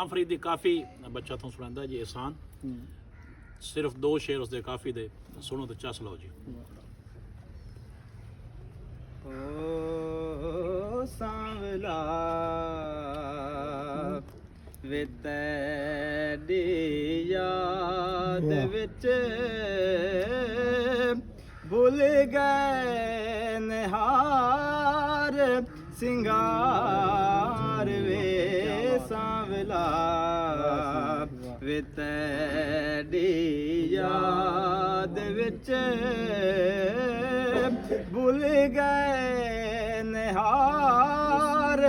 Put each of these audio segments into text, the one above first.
फरीद दी काफ़ी बच्चा तुम सुनांदा जी एहसान सिर्फ 2 शेर उसके काफ़ी दे सुनो तो चस लो जी। ओ सांवला वे तेरी याद विच भुल गए निहार सिंगार वे सांवला वे तेरी याद विच भुल गए निहार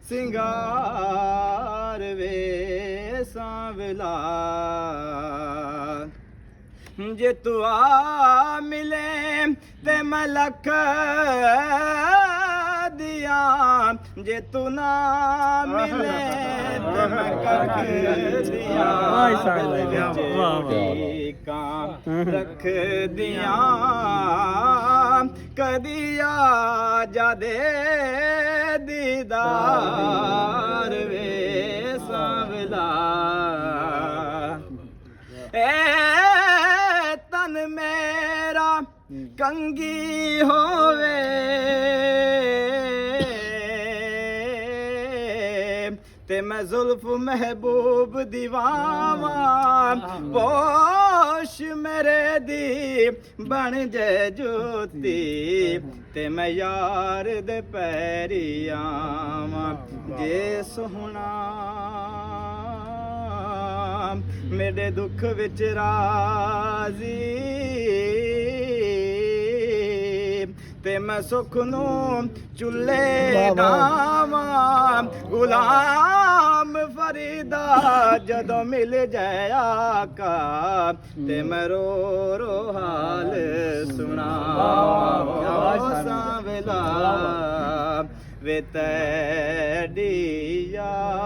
सिंगार वे सांवला जे तू आ मिले ते मैं लख दिया जे तू ना मिले ते मैं कख दिया रख दिया कदी आ जादे दीदार वे सांवला ए तन मेरा कंगी होवे ते मैं जुल्फ महबूब दीवावा पोश मेरे दी बन जे जोती ते मैं यार दे पैरी आवां जे सोहना मेरे दुख विच राजी ते मैं सुख नू चुल्ले डावां गुलाम फरीदा जदों मिल जाए आका ते मैं रो रो हाल सुनावां सांवला वे तेरी याद